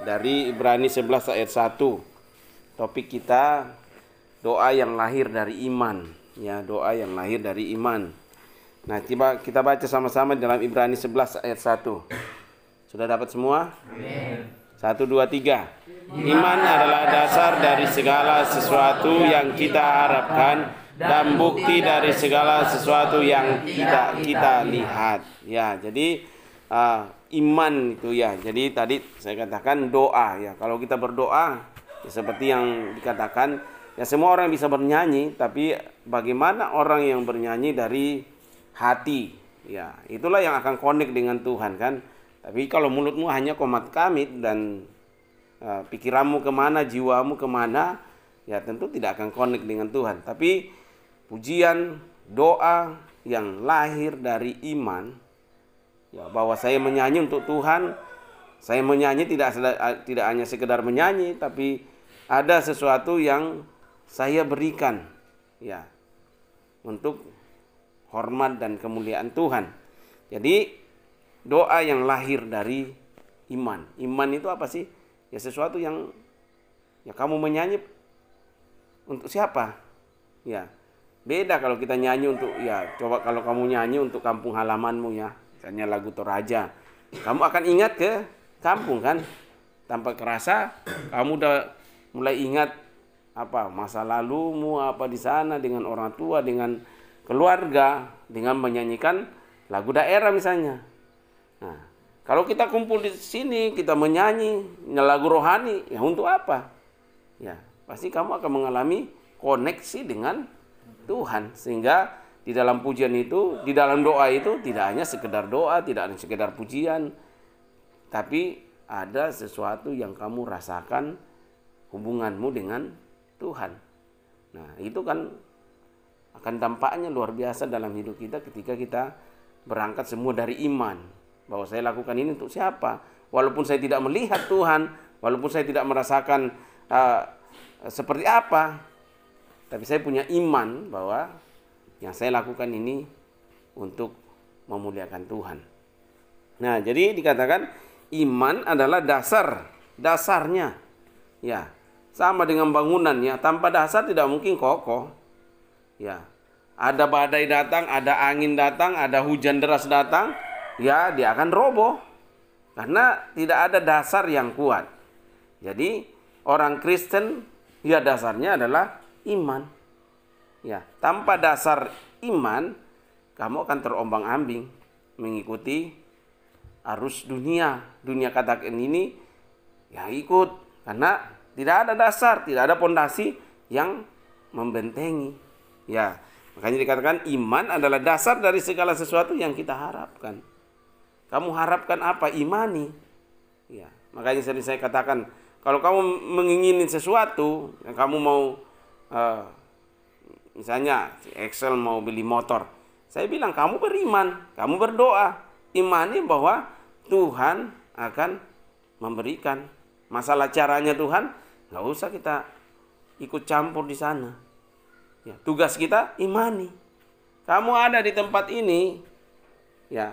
dari Ibrani 11 ayat 1. Topik kita doa yang lahir dari iman, ya, doa yang lahir dari iman. Nah, kita baca sama-sama dalam Ibrani 11 ayat 1. Sudah dapat semua? Amin. 1, 2, 3. Iman adalah dasar dari segala sesuatu yang kita harapkan dan bukti dari segala sesuatu yang kita lihat. Ya, jadi iman itu ya. Jadi tadi saya katakan doa ya. Kalau kita berdoa ya, seperti yang dikatakan ya, semua orang bisa bernyanyi, tapi bagaimana orang yang bernyanyi dari hati? Ya, itulah yang akan connect dengan Tuhan kan. Tapi kalau mulutmu hanya komat kamit dan pikiranmu kemana, jiwamu kemana, ya tentu tidak akan connect dengan Tuhan. Tapi pujian, doa yang lahir dari iman, ya, bahwa saya menyanyi untuk Tuhan, saya menyanyi tidak hanya sekedar menyanyi, tapi ada sesuatu yang saya berikan, ya, untuk hormat dan kemuliaan Tuhan. Jadi doa yang lahir dari iman. Iman itu apa sih? Ya, sesuatu yang ya kamu menyanyi untuk siapa? Ya, beda kalau kita nyanyi untuk, ya, coba kalau kamu nyanyi untuk kampung halamanmu ya, misalnya lagu Toraja, kamu akan ingat ke kampung kan? Tanpa kerasa kamu udah mulai ingat apa masa lalumu apa di sana dengan orang tua, dengan keluarga, dengan menyanyikan lagu daerah misalnya. Nah, kalau kita kumpul di sini, kita menyanyi lagu rohani, ya untuk apa? Ya, pasti kamu akan mengalami koneksi dengan Tuhan. Sehingga di dalam pujian itu, di dalam doa itu tidak hanya sekedar doa, tidak hanya sekedar pujian, tapi ada sesuatu yang kamu rasakan hubunganmu dengan Tuhan. Nah, itu kan akan dampaknya luar biasa dalam hidup kita ketika kita berangkat semua dari iman. Bahwa saya lakukan ini untuk siapa? Walaupun saya tidak melihat Tuhan, walaupun saya tidak merasakan seperti apa, tapi saya punya iman bahwa yang saya lakukan ini untuk memuliakan Tuhan. Nah, jadi dikatakan iman adalah dasarnya. Ya, sama dengan bangunan ya, tanpa dasar tidak mungkin kokoh. Ya, ada badai datang, ada angin datang, ada hujan deras datang, ya dia akan roboh karena tidak ada dasar yang kuat. Jadi orang Kristen ya dasarnya adalah iman. Ya, tanpa dasar iman kamu akan terombang-ambing mengikuti arus dunia katakan ini ya ikut, karena tidak ada dasar, tidak ada pondasi yang membentengi. Ya, makanya dikatakan iman adalah dasar dari segala sesuatu yang kita harapkan. Kamu harapkan apa? Imani. Ya, makanya sering saya katakan, kalau kamu mengingini sesuatu, kamu mau misalnya Excel mau beli motor, saya bilang kamu beriman, kamu berdoa, imani bahwa Tuhan akan memberikan. Masalah caranya Tuhan, nggak usah kita ikut campur di sana. Ya, tugas kita imani. Kamu ada di tempat ini, ya.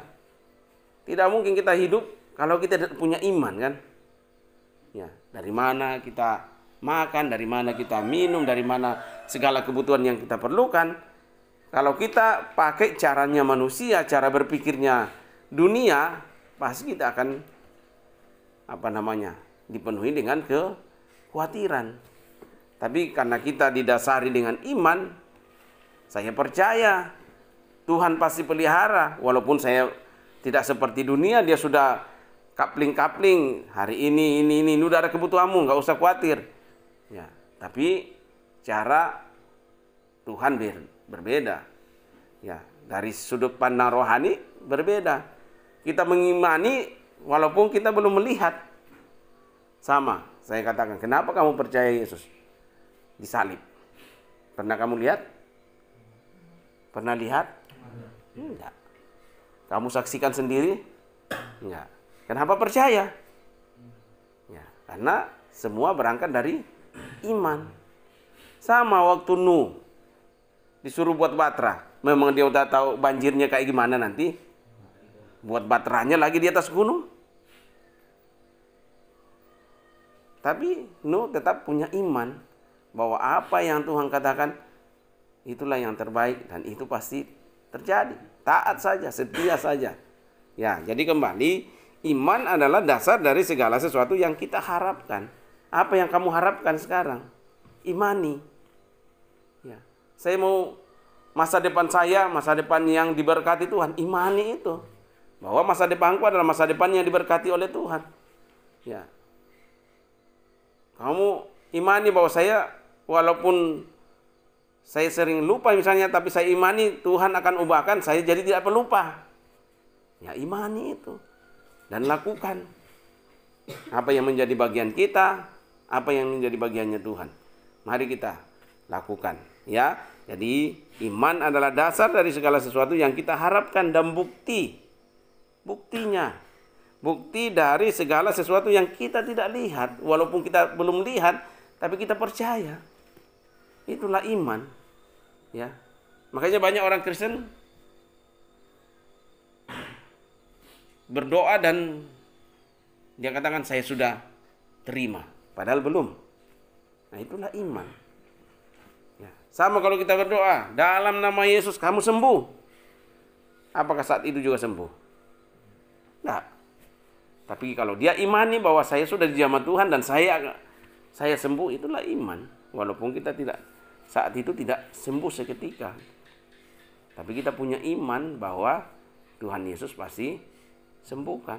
Tidak mungkin kita hidup kalau kita tidak punya iman kan? Ya, dari mana kita makan, dari mana kita minum, dari mana segala kebutuhan yang kita perlukan. Kalau kita pakai caranya manusia, cara berpikirnya dunia, pasti kita akan dipenuhi dengan kekhawatiran. Tapi karena kita didasari dengan iman, saya percaya Tuhan pasti pelihara. Walaupun saya tidak seperti dunia, dia sudah kapling-kapling. Hari ini udah ada kebutuhanmu, nggak usah khawatir. Ya, tapi cara Tuhan berbeda. Ya, dari sudut pandang rohani berbeda. Kita mengimani walaupun kita belum melihat. Sama, saya katakan, kenapa kamu percaya Yesus? Disalib. Pernah kamu lihat? Pernah lihat? Enggak. Kamu saksikan sendiri? Enggak. Kenapa percaya? Ya, karena semua berangkat dari iman. Sama waktu Nuh disuruh buat batra. Memang dia udah tahu banjirnya kayak gimana nanti. Buat batranya lagi di atas gunung. Tapi Nuh tetap punya iman bahwa apa yang Tuhan katakan itulah yang terbaik dan itu pasti terjadi. Taat saja, setia saja. Ya, jadi kembali, iman adalah dasar dari segala sesuatu yang kita harapkan. Apa yang kamu harapkan sekarang? Imani. Ya, saya mau masa depan saya, masa depan yang diberkati Tuhan. Imani itu. Bahwa masa depanku adalah masa depan yang diberkati oleh Tuhan. Ya. Kamu imani bahwa saya, walaupun saya sering lupa misalnya, tapi saya imani Tuhan akan ubahkan saya jadi tidak pelupa. Ya, imani itu. Dan lakukan. Apa yang menjadi bagian kita, apa yang menjadi bagiannya Tuhan. Mari kita lakukan. Ya, jadi iman adalah dasar dari segala sesuatu yang kita harapkan dan buktinya. Bukti dari segala sesuatu yang kita tidak lihat. Walaupun kita belum lihat, tapi kita percaya. Itulah iman. Ya. Makanya banyak orang Kristen berdoa dan dia katakan saya sudah terima. Padahal belum. Nah, itulah iman. Ya. Sama kalau kita berdoa, dalam nama Yesus kamu sembuh. Apakah saat itu juga sembuh? Tidak. Tapi kalau dia imani bahwa saya sudah di zaman Tuhan dan saya sembuh, itulah iman. Walaupun kita saat itu tidak sembuh seketika. Tapi kita punya iman bahwa Tuhan Yesus pasti sembuhkan.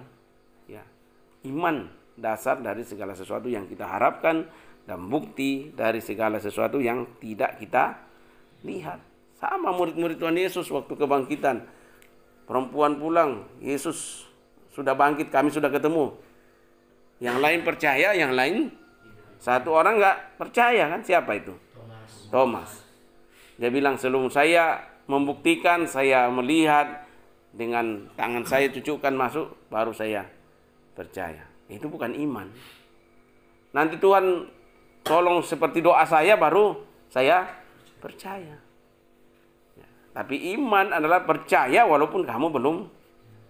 Ya. Iman dasar dari segala sesuatu yang kita harapkan dan bukti dari segala sesuatu yang tidak kita lihat. Sama murid-murid Tuhan Yesus waktu kebangkitan. Perempuan pulang, Yesus sudah bangkit, kami sudah ketemu. Yang lain percaya, yang lain satu orang nggak percaya kan? Siapa itu? Thomas. Dia bilang sebelum saya membuktikan, saya melihat dengan tangan saya cucukkan masuk, baru saya percaya. Itu bukan iman. Nanti Tuhan tolong seperti doa saya, baru saya percaya. Ya. Tapi iman adalah percaya walaupun kamu belum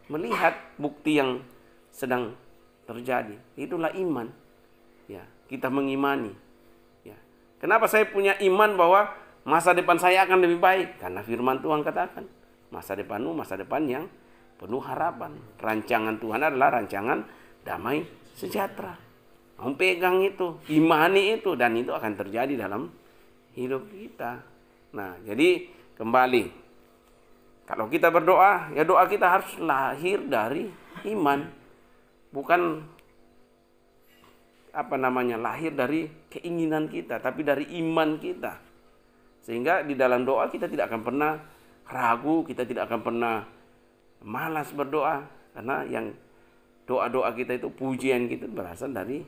melihat bukti yang sedang terjadi. Itulah iman. Ya, kita mengimani. Ya. Kenapa saya punya iman bahwa masa depan saya akan lebih baik? Karena firman Tuhan katakan, masa depanmu masa depan yang penuh harapan. Rancangan Tuhan adalah rancangan damai sejahtera. Kamu pegang itu, imani itu, dan itu akan terjadi dalam hidup kita. Nah, jadi kembali, kalau kita berdoa, ya doa kita harus lahir dari iman. Bukan lahir dari keinginan kita, tapi dari iman kita. Sehingga di dalam doa kita tidak akan pernah ragu, kita tidak akan pernah malas berdoa. Karena yang doa-doa kita itu, pujian kita berasal dari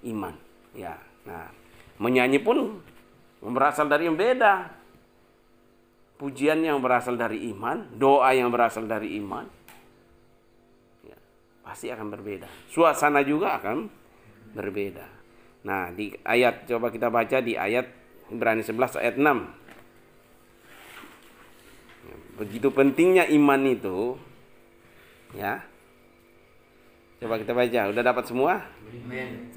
iman. Ya. Nah, menyanyi pun berasal dari yang beda. Pujian yang berasal dari iman, doa yang berasal dari iman, ya, pasti akan berbeda. Suasana juga akan berbeda. Nah, di ayat, coba kita baca di ayat Ibrani 11 ayat 6. Ya, begitu pentingnya iman itu. Ya. Coba kita baca, udah dapat semua?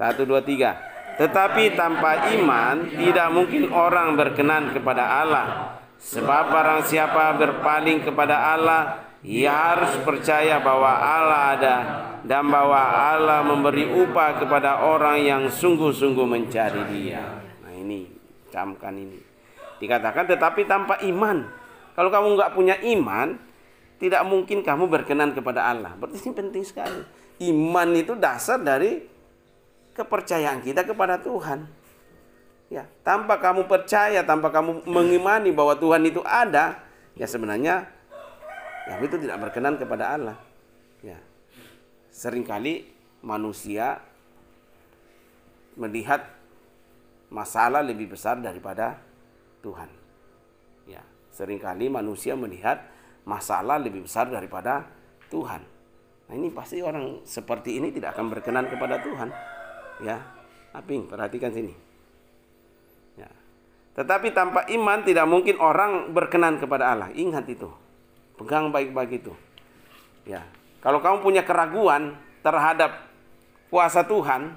1, 2, 3. Tetapi tanpa iman tidak mungkin orang berkenan kepada Allah. Sebab barang siapa berpaling kepada Allah, ia harus percaya bahwa Allah ada dan bahwa Allah memberi upah kepada orang yang sungguh-sungguh mencari Dia. Nah, ini camkan ini. Dikatakan tetapi tanpa iman. Kalau kamu nggak punya iman, tidak mungkin kamu berkenan kepada Allah. Berarti ini penting sekali. Iman itu dasar dari kepercayaan kita kepada Tuhan. Ya, tanpa kamu percaya, tanpa kamu mengimani bahwa Tuhan itu ada, ya sebenarnya ya itu tidak berkenan kepada Allah. Ya. Seringkali manusia melihat masalah lebih besar daripada Tuhan. Ya, seringkali manusia melihat masalah lebih besar daripada Tuhan. Nah, ini pasti orang seperti ini tidak akan berkenan kepada Tuhan. Ya, Aping, perhatikan sini. Ya. Tetapi tanpa iman tidak mungkin orang berkenan kepada Allah. Ingat itu. Pegang baik-baik itu. Ya. Kalau kamu punya keraguan, terhadap kuasa Tuhan,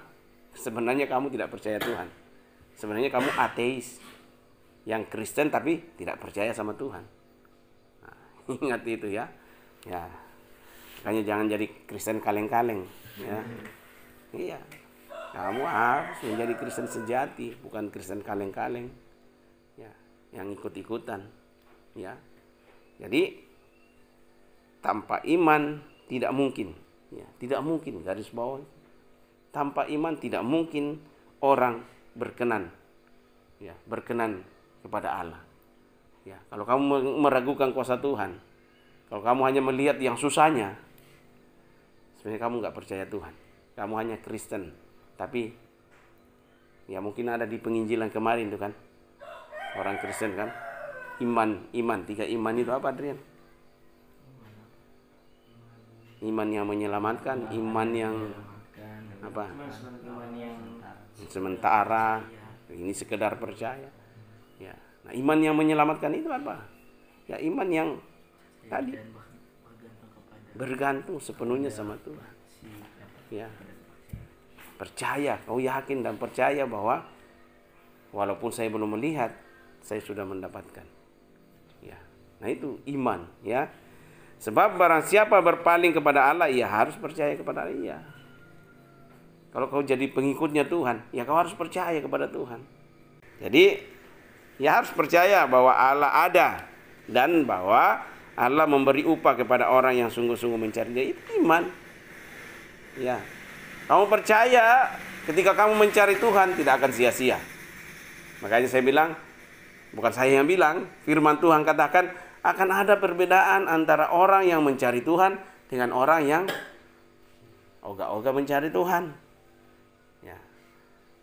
sebenarnya kamu tidak percaya Tuhan. Sebenarnya kamu ateis, yang Kristen tapi tidak percaya sama Tuhan. Nah, ingat itu ya. Ya, makanya jangan jadi Kristen kaleng-kaleng. Ya, iya. Kamu harus menjadi Kristen sejati, bukan Kristen kaleng-kaleng. Ya, yang ikut-ikutan. Ya, jadi tanpa iman tidak mungkin. Ya, tidak mungkin, garis bawah. Tanpa iman tidak mungkin orang berkenan. Ya, berkenan kepada Allah. Ya, kalau kamu meragukan kuasa Tuhan, kalau kamu hanya melihat yang susahnya, sebenarnya kamu nggak percaya Tuhan. Kamu hanya Kristen, tapi ya mungkin ada di penginjilan kemarin itu kan, orang Kristen kan, iman, 3 iman itu apa, Adrian? Iman yang menyelamatkan, iman yang apa? Sementara, ini sekedar percaya. Ya. Nah, iman yang menyelamatkan itu apa? Ya, iman yang tadi bergantung sepenuhnya sama Tuhan. Ya. Percaya, kau yakin dan percaya bahwa walaupun saya belum melihat, saya sudah mendapatkan. Ya. Nah, itu iman, ya. Sebab barang siapa berpaling kepada Allah, ia harus percaya kepada Allah. Kalau kau jadi pengikutnya Tuhan, ya kau harus percaya kepada Tuhan. Jadi, ya harus percaya bahwa Allah ada dan bahwa Allah memberi upah kepada orang yang sungguh-sungguh mencari Dia. Itu iman. Ya. Kamu percaya ketika kamu mencari Tuhan tidak akan sia-sia. Makanya saya bilang, bukan saya yang bilang, firman Tuhan katakan akan ada perbedaan antara orang yang mencari Tuhan dengan orang yang ogah-ogah mencari Tuhan. Ya.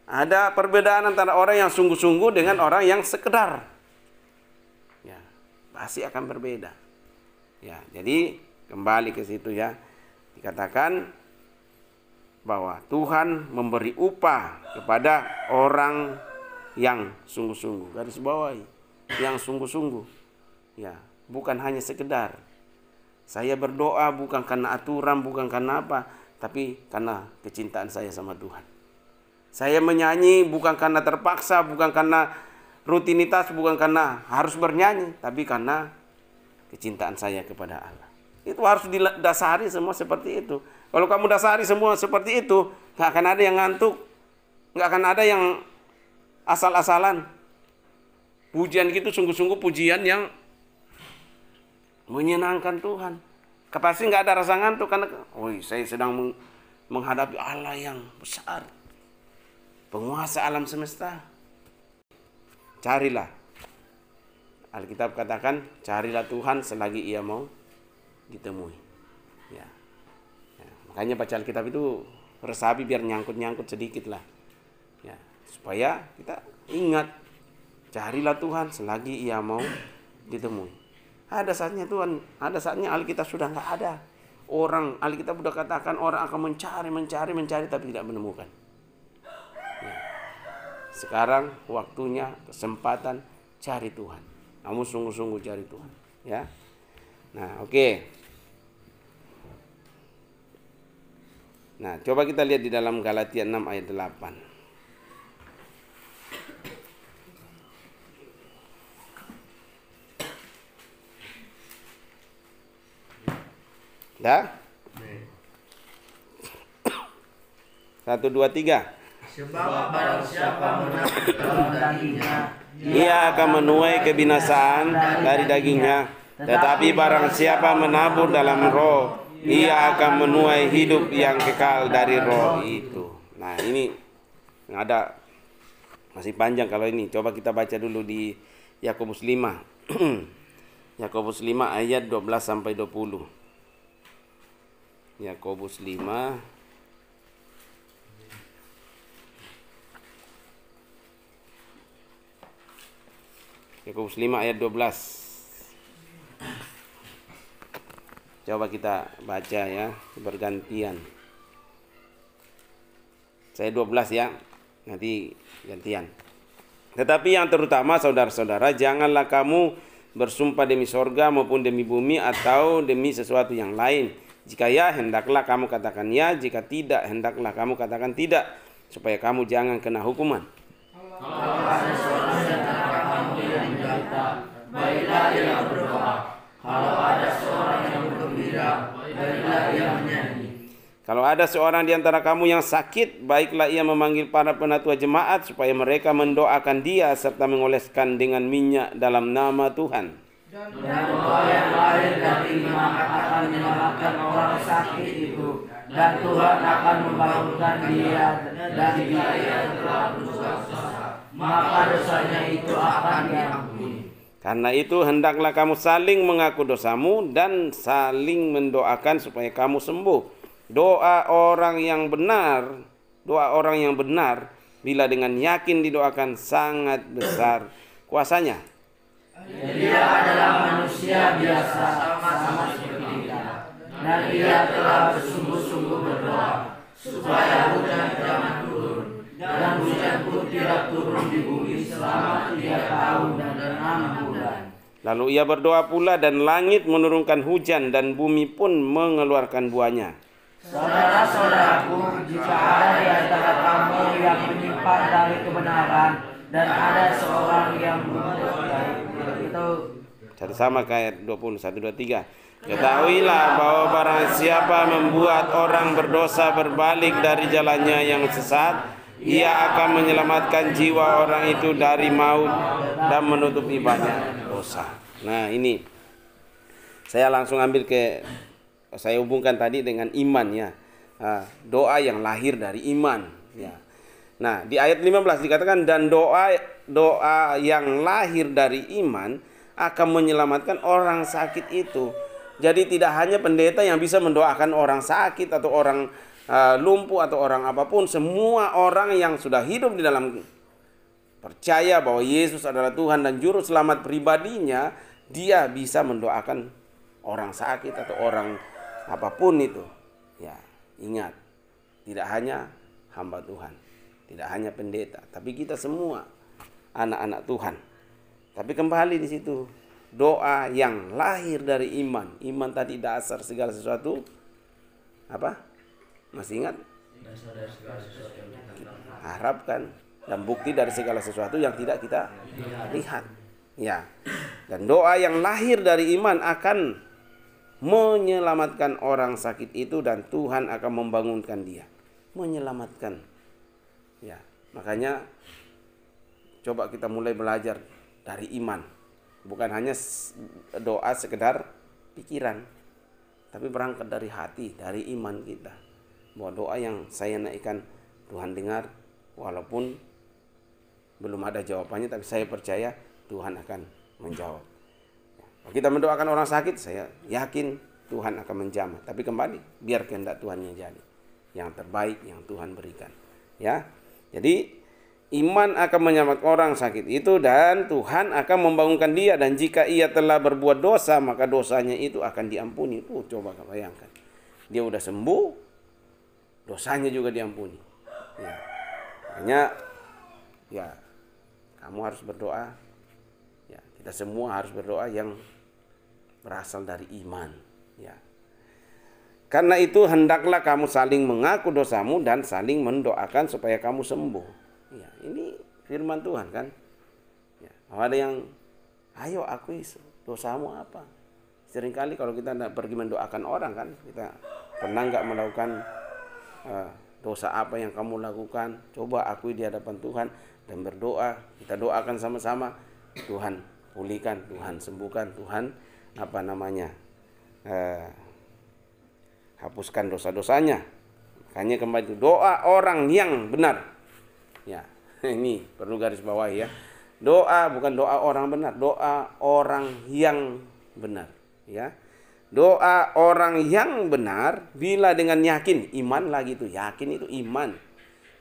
Ada perbedaan antara orang yang sungguh-sungguh dengan orang yang sekedar. Ya, pasti akan berbeda. Ya, jadi kembali ke situ ya. Dikatakan bahwa Tuhan memberi upah kepada orang yang sungguh-sungguh. Garis bawahi, yang sungguh-sungguh. Ya, bukan hanya sekedar. Saya berdoa bukan karena aturan, bukan karena apa, tapi karena kecintaan saya sama Tuhan. Saya menyanyi bukan karena terpaksa, bukan karena rutinitas, bukan karena harus bernyanyi, tapi karena kecintaan saya kepada Allah. Itu harus didasari semua seperti itu. Kalau kamu dasari semua seperti itu, nggak akan ada yang ngantuk, nggak akan ada yang asal-asalan. Pujian gitu sungguh-sungguh pujian yang menyenangkan Tuhan. Pasti nggak ada rasa ngantuk karena, saya sedang menghadapi Allah yang besar, penguasa alam semesta. Carilah. Alkitab katakan, carilah Tuhan selagi Ia mau ditemui. Ya. Ya. Makanya baca Alkitab itu resapi biar nyangkut-nyangkut sedikit lah. Ya. Supaya kita ingat, carilah Tuhan selagi Ia mau ditemui. Ada saatnya Tuhan, ada saatnya Alkitab sudah nggak ada. Orang, Alkitab sudah katakan orang akan mencari tapi tidak menemukan. Ya. Sekarang waktunya, kesempatan cari Tuhan. Kamu sungguh-sungguh cari Tuhan. Ya. Nah, oke. Nah, coba kita lihat di dalam Galatia 6 ayat 8. Dah? 1, 2, 3. Sebab barang siapa menabur dalam dagingnya, Ia akan menuai kebinasaan dari dagingnya. Tetapi barang siapa menabur dalam roh, ia akan menuai hidup yang kekal dari roh itu. Nah, ini ada masih panjang kalau ini. Coba kita baca dulu di Yakobus 5. Yakobus 5 ayat 12 sampai 20. Yakobus 5 Yakobus 5 ayat 12. Coba kita baca ya, bergantian. Saya 12 ya, nanti gantian. Tetapi yang terutama saudara-saudara, janganlah kamu bersumpah demi sorga maupun demi bumi atau demi sesuatu yang lain. Jika ya, hendaklah kamu katakan ya. Jika tidak, hendaklah kamu katakan tidak, supaya kamu jangan kena hukuman. Kalau ada seorang di antara kamu yang menderita, baiklah ia berdoa. Kalau ada seorang yang bergembira, baiklah ia menyanyi. Kalau ada seorang di antara kamu yang sakit, baiklah ia memanggil para penatua jemaat supaya mereka mendoakan dia serta mengoleskan dengan minyak dalam nama Tuhan. Dan doa yang lahir dari iman akan menyelamatkan orang sakit itu, dan Tuhan akan membangunkan dia, dan jika ia telah berdosa, maka dosanya itu akan diampuni. Karena itu hendaklah kamu saling mengaku dosamu dan saling mendoakan supaya kamu sembuh. Doa orang yang benar bila dengan yakin didoakan sangat besar kuasanya. Dia adalah manusia biasa sama seperti kita, dan ia telah bersungguh-sungguh berdoa supaya hujan jangan turun, dan hujan pun tidak turun di bumi selama 3 tahun dan 6 bulan. Lalu ia berdoa pula dan langit menurunkan hujan dan bumi pun mengeluarkan buahnya. Saudara-saudaraku, jika ada di antara kamu yang menyimpang dari kebenaran dan ada seorang yang itu Sama kayak 21-23. Ketahuilah bahwa barang siapa membuat orang berdosa berbalik dari jalannya yang sesat, ia akan menyelamatkan jiwa orang itu dari maut dan menutupi banyak dosa. Nah, ini saya langsung saya hubungkan tadi dengan iman ya. Doa yang lahir dari iman ya. Nah, di ayat 15 dikatakan dan doa yang lahir dari iman akan menyelamatkan orang sakit itu. Jadi tidak hanya pendeta yang bisa mendoakan orang sakit atau orang lumpuh atau orang apapun, semua orang yang sudah hidup di dalam percaya bahwa Yesus adalah Tuhan dan juru selamat pribadinya, dia bisa mendoakan orang sakit atau orang apapun itu. Ya, ingat, tidak hanya hamba Tuhan, tidak hanya pendeta, tapi kita semua anak-anak Tuhan. Tapi kembali di situ, doa yang lahir dari iman. Iman tadi dasar segala sesuatu. Apa? Masih ingat? Harapkan dan bukti dari segala sesuatu yang tidak kita lihat. Ya. Dan doa yang lahir dari iman akan menyelamatkan orang sakit itu dan Tuhan akan membangunkan dia. Menyelamatkan. Ya, makanya coba kita mulai belajar dari iman. Bukan hanya doa sekedar pikiran, tapi berangkat dari hati, dari iman kita. Bahwa doa yang saya naikkan Tuhan dengar, walaupun belum ada jawabannya, tapi saya percaya Tuhan akan menjawab. Kita mendoakan orang sakit, saya yakin Tuhan akan menjamah. Tapi kembali, biar kehendak Tuhan yang jadi, yang terbaik yang Tuhan berikan. Ya, jadi iman akan menyelamatkan orang sakit itu dan Tuhan akan membangunkan dia. Dan jika ia telah berbuat dosa, maka dosanya itu akan diampuni. Coba bayangkan, dia udah sembuh, dosanya juga diampuni. Ya, makanya, ya, kamu harus berdoa. Ya, kita semua harus berdoa yang berasal dari iman. Ya. Karena itu hendaklah kamu saling mengaku dosamu dan saling mendoakan supaya kamu sembuh. Ya, ini firman Tuhan kan. Ya, ada yang, ayo akui dosamu apa. Seringkali kalau kita tidak pergi mendoakan orang kan, kita pernah nggak melakukan dosa apa yang kamu lakukan, coba akui di hadapan Tuhan dan berdoa. Kita doakan sama-sama, Tuhan pulihkan, Tuhan sembuhkan, Tuhan hapuskan dosa-dosanya. Makanya kembali doa orang yang benar. Ya, ini perlu garis bawahi ya. Doa bukan doa orang benar, doa orang yang benar. Ya, doa orang yang benar bila dengan yakin, iman lagi itu, yakin itu iman.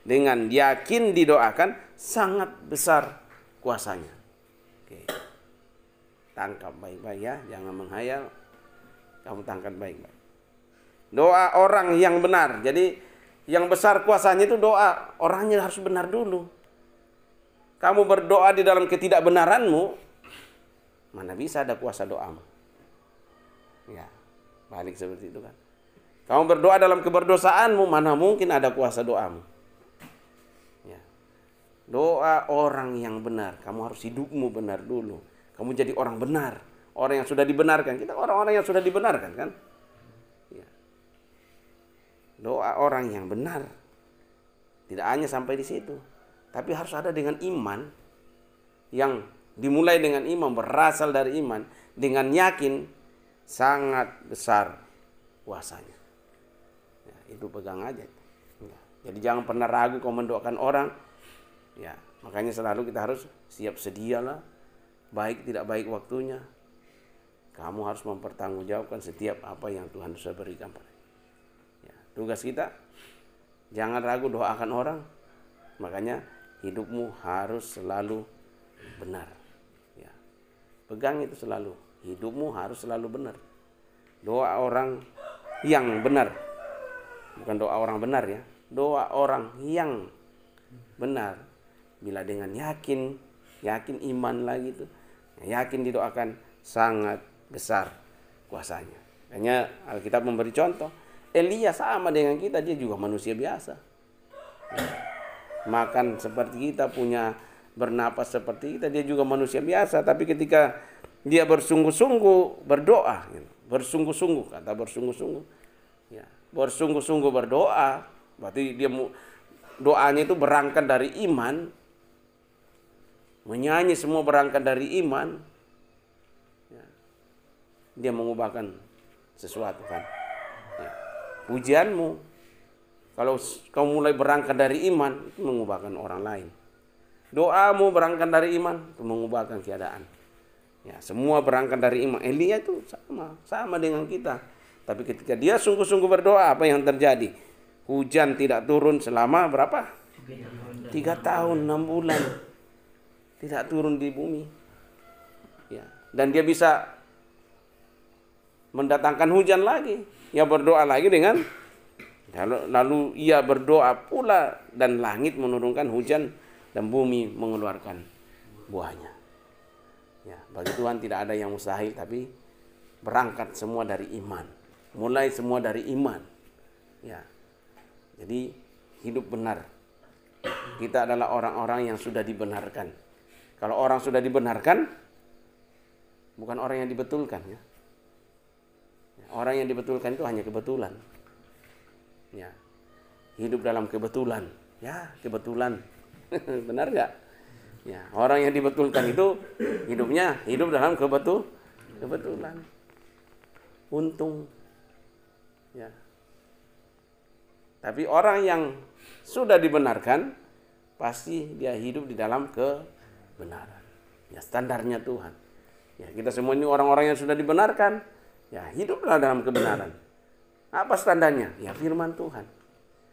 Dengan yakin didoakan sangat besar kuasanya. Oke. Tangkap baik-baik ya, jangan menghayal. Kamu tangkap baik-baik. Doa orang yang benar. Jadi yang besar kuasanya itu doa. Orangnya harus benar dulu. Kamu berdoa di dalam ketidakbenaranmu, mana bisa ada kuasa doamu. Ya, balik seperti itu kan. Kamu berdoa dalam keberdosaanmu, mana mungkin ada kuasa doamu. Ya. Doa orang yang benar. Kamu harus hidupmu benar dulu. Kamu jadi orang benar. Orang yang sudah dibenarkan. Kita orang-orang yang sudah dibenarkan kan. Ya. Doa orang yang benar. Tidak hanya sampai di situ. Tapi harus ada dengan iman. Yang dimulai dengan iman. Berasal dari iman. Dengan yakin. Sangat besar kuasanya. Ya, itu pegang aja. Ya. Jadi jangan pernah ragu kau mendoakan orang. Ya, makanya selalu kita harus siap sedialah. Baik tidak baik waktunya. Kamu harus mempertanggungjawabkan setiap apa yang Tuhan sudah berikan pada. Ya, tugas kita jangan ragu doakan orang. Makanya hidupmu harus selalu benar. Ya. Pegang itu selalu. Hidupmu harus selalu benar. Doa orang yang benar. Bukan doa orang benar ya. Doa orang yang benar. Bila dengan yakin iman lagi itu. Yakin didoakan sangat besar kuasanya. Hanya Alkitab memberi contoh. Elia sama dengan kita, dia juga manusia biasa. Ya. Makan seperti kita, punya bernapas seperti kita, dia juga manusia biasa. Tapi ketika dia bersungguh-sungguh berdoa, bersungguh-sungguh, kata bersungguh-sungguh, ya, bersungguh-sungguh berdoa, berarti dia doanya itu berangkat dari iman. Menyanyi semua berangkat dari iman. Ya. Dia mengubahkan sesuatu kan. Ya. Pujianmu, kalau kamu mulai berangkat dari iman, itu mengubahkan orang lain. Doamu berangkat dari iman, itu mengubahkan keadaan. Ya, semua berangkat dari iman. Elia itu sama dengan kita. Tapi ketika dia sungguh-sungguh berdoa, apa yang terjadi? Hujan tidak turun selama berapa? 3 tahun, 6 bulan. Tidak turun di bumi. Ya. Dan dia bisa mendatangkan hujan lagi. Ia berdoa lagi dengan lalu ia berdoa pula dan langit menurunkan hujan dan bumi mengeluarkan buahnya. Ya, bagi Tuhan tidak ada yang mustahil, tapi berangkat semua dari iman. Mulai semua dari iman. Ya. Jadi hidup benar. Kita adalah orang-orang yang sudah dibenarkan. Kalau orang sudah dibenarkan, bukan orang yang dibetulkan. Ya. Orang yang dibetulkan itu hanya kebetulan. Ya. Hidup dalam kebetulan. Ya, kebetulan. Benar nggak? Ya, orang yang dibetulkan itu hidupnya hidup dalam kebetulan. Untung. Ya. Tapi orang yang sudah dibenarkan, pasti dia hidup di dalam kebenaran. Ya, standarnya Tuhan. Ya, kita semua ini orang-orang yang sudah dibenarkan. Ya, hiduplah dalam kebenaran. Apa standarnya? Ya, firman Tuhan.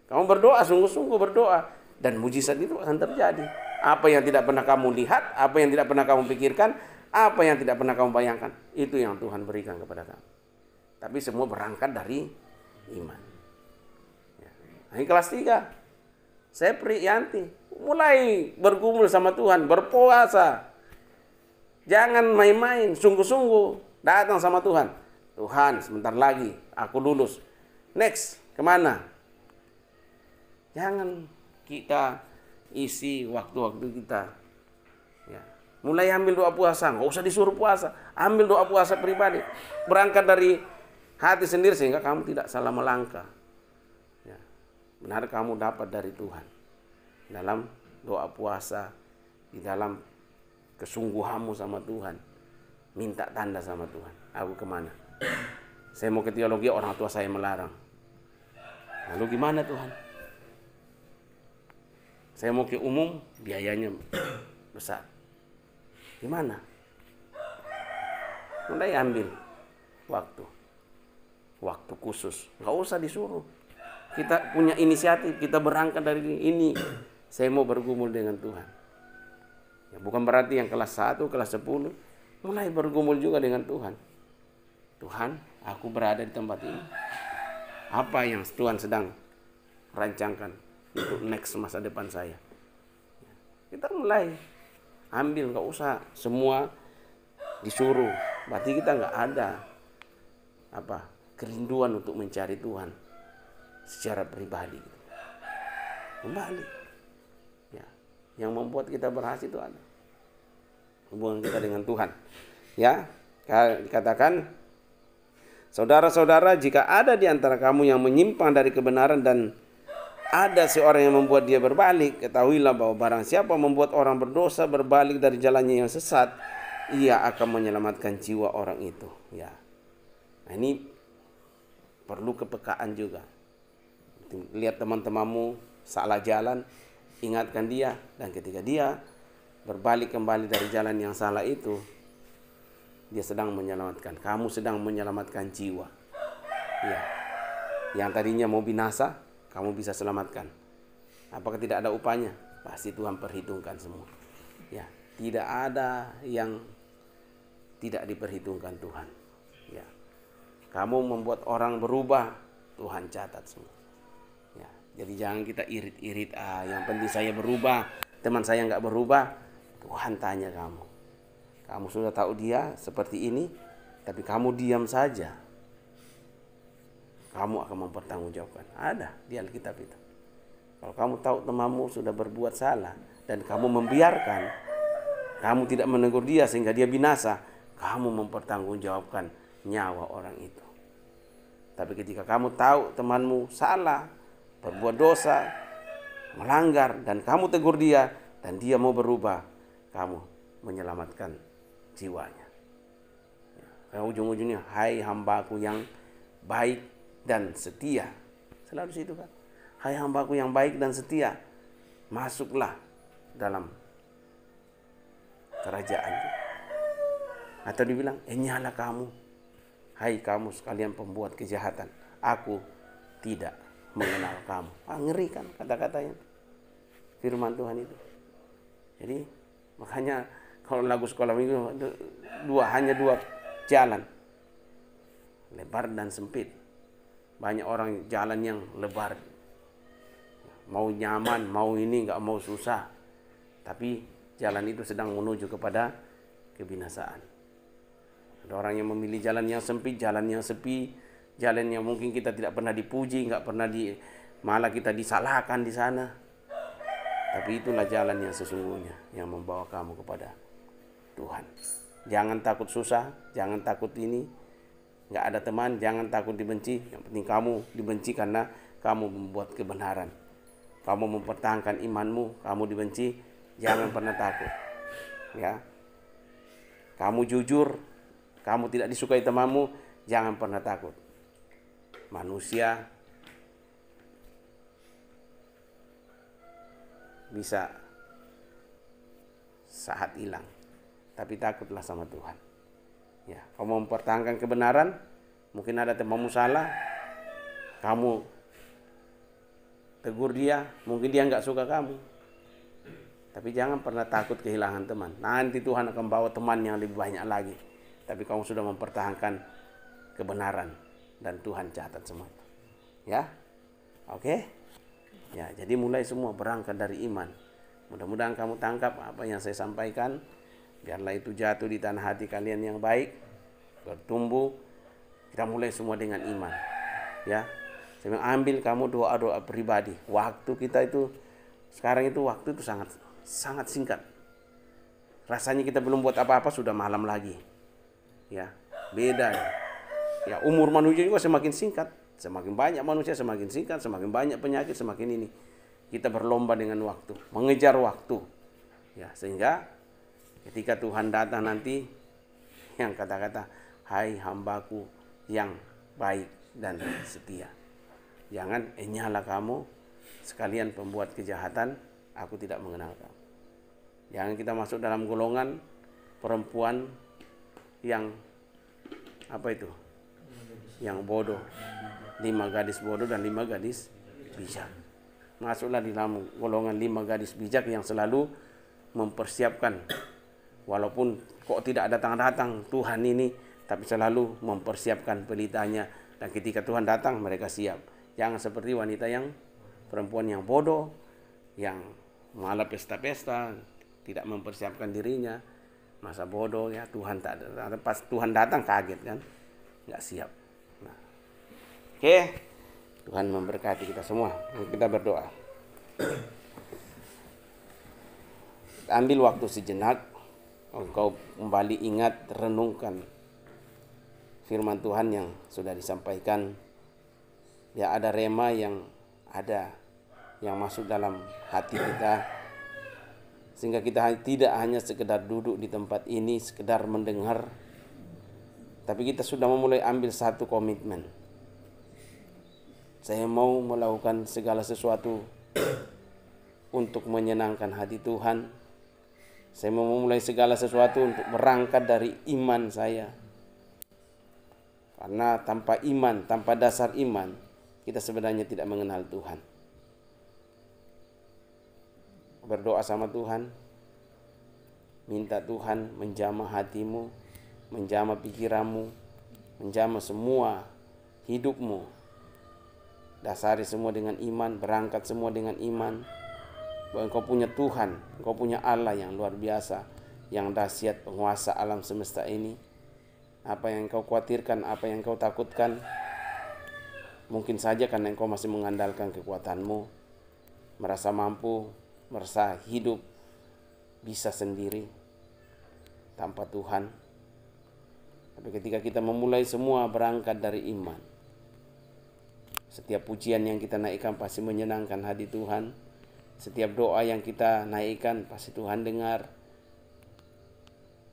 Kamu berdoa, sungguh-sungguh berdoa. Dan mujizat itu akan terjadi. Apa yang tidak pernah kamu lihat, apa yang tidak pernah kamu pikirkan, apa yang tidak pernah kamu bayangkan, itu yang Tuhan berikan kepada kamu. Tapi semua berangkat dari iman. Ya. Nah, ini kelas 3. Saya Priyanti. Mulai bergumul sama Tuhan, berpuasa. Jangan main-main, sungguh-sungguh datang sama Tuhan. Tuhan, sebentar lagi aku lulus. Next, kemana? Jangan kita isi waktu-waktu kita. Ya. Mulai ambil doa puasa, nggak usah disuruh puasa. Ambil doa puasa pribadi. Berangkat dari hati sendiri sehingga kamu tidak salah melangkah. Ya. Benar kamu dapat dari Tuhan. Dalam doa puasa, di dalam kesungguhanmu sama Tuhan. Minta tanda sama Tuhan. Aku kemana? Saya mau ke teologi, orang tua saya melarang. Lalu gimana Tuhan? Saya mau ke umum, biayanya besar. Gimana? Mulai ambil waktu khusus. Nggak usah disuruh. Kita punya inisiatif, kita berangkat dari ini. Saya mau bergumul dengan Tuhan. Ya, bukan berarti yang kelas 1, kelas 10, mulai bergumul juga dengan Tuhan. Tuhan, aku berada di tempat ini. Apa yang Tuhan sedang rancangkan untuk next masa depan saya? Kita mulai ambil, nggak usah semua disuruh. Berarti kita nggak ada kerinduan untuk mencari Tuhan secara pribadi. Kembali. Ya, yang membuat kita berhasil itu ada hubungan kita dengan Tuhan. Ya, dikatakan, saudara-saudara, jika ada di antara kamu yang menyimpang dari kebenaran dan ada seorang yang membuat dia berbalik, ketahuilah bahwa barang siapa membuat orang berdosa berbalik dari jalannya yang sesat, ia akan menyelamatkan jiwa orang itu. Ya, nah ini perlu kepekaan juga. Lihat teman-temanmu salah jalan, ingatkan dia, dan ketika dia berbalik kembali dari jalan yang salah itu, dia sedang menyelamatkan, kamu sedang menyelamatkan jiwa. Ya, yang tadinya mau binasa, kamu bisa selamatkan. Apakah tidak ada upahnya? Pasti Tuhan perhitungkan semua. Ya, tidak ada yang tidak diperhitungkan Tuhan. Ya, kamu membuat orang berubah, Tuhan catat semua. Ya, jadi jangan kita irit-irit. Yang penting saya berubah, teman saya nggak berubah. Tuhan tanya kamu. Kamu sudah tahu dia seperti ini, tapi kamu diam saja. Kamu akan mempertanggungjawabkan. Ada di Alkitab itu. Kalau kamu tahu temanmu sudah berbuat salah dan kamu membiarkan, kamu tidak menegur dia sehingga dia binasa, kamu mempertanggungjawabkan nyawa orang itu. Tapi ketika kamu tahu temanmu salah, berbuat dosa, melanggar, dan kamu tegur dia dan dia mau berubah, kamu menyelamatkan jiwanya. Ya, ujung-ujungnya, hai hambaku yang baik dan setia. Selalu situ kan. Hai hambaku yang baik dan setia, masuklah dalam kerajaan. Atau dibilang, nyala kamu, hai kamu sekalian pembuat kejahatan, aku tidak mengenal kamu. Ngeri kan kata-katanya, firman Tuhan itu. Jadi makanya kalau lagu sekolah minggu hanya dua jalan, lebar dan sempit. Banyak orang jalan yang lebar, mau nyaman, mau ini, nggak mau susah. Tapi jalan itu sedang menuju kepada kebinasaan. Ada orang yang memilih jalan yang sempit, jalan yang sepi, jalan yang mungkin kita tidak pernah dipuji, nggak pernah malah kita disalahkan di sana. Tapi itulah jalan yang sesungguhnya yang membawa kamu kepada Tuhan. Jangan takut susah, jangan takut ini. Nggak ada teman, jangan takut dibenci. Yang penting kamu dibenci karena kamu membuat kebenaran. Kamu mempertahankan imanmu, kamu dibenci, jangan pernah takut. Ya, kamu jujur, kamu tidak disukai temanmu, jangan pernah takut. Manusia bisa saat hilang, tapi takutlah sama Tuhan. Ya, kamu mempertahankan kebenaran, mungkin ada temanmu salah, kamu tegur dia, mungkin dia nggak suka kamu. Tapi jangan pernah takut kehilangan teman. Nanti Tuhan akan bawa teman yang lebih banyak lagi. Tapi kamu sudah mempertahankan kebenaran dan Tuhan catat semua itu. Ya, oke? Ya, jadi mulai semua berangkat dari iman. Mudah-mudahan kamu tangkap apa yang saya sampaikan. Biarlah itu jatuh di tanah hati kalian yang baik, bertumbuh. Kita mulai semua dengan iman. Ya, saya ambil kamu doa-doa pribadi. Waktu kita itu sekarang itu waktu itu sangat singkat. Rasanya kita belum buat apa-apa sudah malam lagi. Ya, beda. Ya, umur manusia juga semakin singkat. Semakin banyak manusia semakin singkat, semakin banyak penyakit semakin ini. Kita berlomba dengan waktu, mengejar waktu. Ya, sehingga ketika Tuhan datang nanti, yang kata-kata, hai hambaku yang baik dan setia. Jangan, nyala kamu sekalian pembuat kejahatan, aku tidak mengenal kamu. Jangan kita masuk dalam golongan perempuan yang yang bodoh. 5 gadis bodoh dan 5 gadis bijak. Masuklah di dalam golongan 5 gadis bijak yang selalu mempersiapkan. Walaupun kok tidak datang-datang Tuhan ini, tapi selalu mempersiapkan pelitanya. Dan ketika Tuhan datang, mereka siap. Jangan seperti wanita perempuan yang bodoh, yang malah pesta-pesta, tidak mempersiapkan dirinya. Masa bodoh ya, Tuhan tak ada. Pas Tuhan datang kaget kan, nggak siap. Nah, Oke, Tuhan memberkati kita semua. Kita berdoa. Ambil waktu sejenak, engkau kembali ingat, renungkan firman Tuhan yang sudah disampaikan. Ya, ada rema yang masuk dalam hati kita, sehingga kita tidak hanya sekedar duduk di tempat ini, sekedar mendengar, tapi kita sudah memulai ambil satu komitmen. Saya mau melakukan segala sesuatu untuk menyenangkan hati Tuhan. Saya mau memulai segala sesuatu untuk berangkat dari iman saya. Karena tanpa iman, tanpa dasar iman, kita sebenarnya tidak mengenal Tuhan. Berdoa sama Tuhan, minta Tuhan menjamah hatimu, menjamah pikiranmu, menjamah semua hidupmu. Dasari semua dengan iman, berangkat semua dengan iman, bahwa engkau punya Tuhan, engkau punya Allah yang luar biasa, yang dahsyat, penguasa alam semesta ini. Apa yang engkau khawatirkan, apa yang engkau takutkan, mungkin saja karena engkau masih mengandalkan kekuatanmu, merasa mampu, merasa hidup bisa sendiri tanpa Tuhan. Tapi ketika kita memulai semua berangkat dari iman, setiap pujian yang kita naikkan pasti menyenangkan hati Tuhan. Setiap doa yang kita naikkan pasti Tuhan dengar.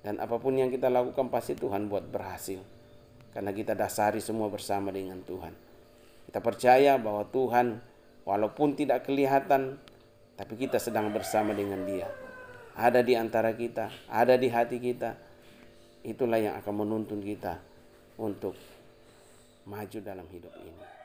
Dan apapun yang kita lakukan pasti Tuhan buat berhasil. Karena kita dasari semua bersama dengan Tuhan. Kita percaya bahwa Tuhan walaupun tidak kelihatan, tapi kita sedang bersama dengan Dia. Ada di antara kita, ada di hati kita. Itulah yang akan menuntun kita untuk maju dalam hidup ini.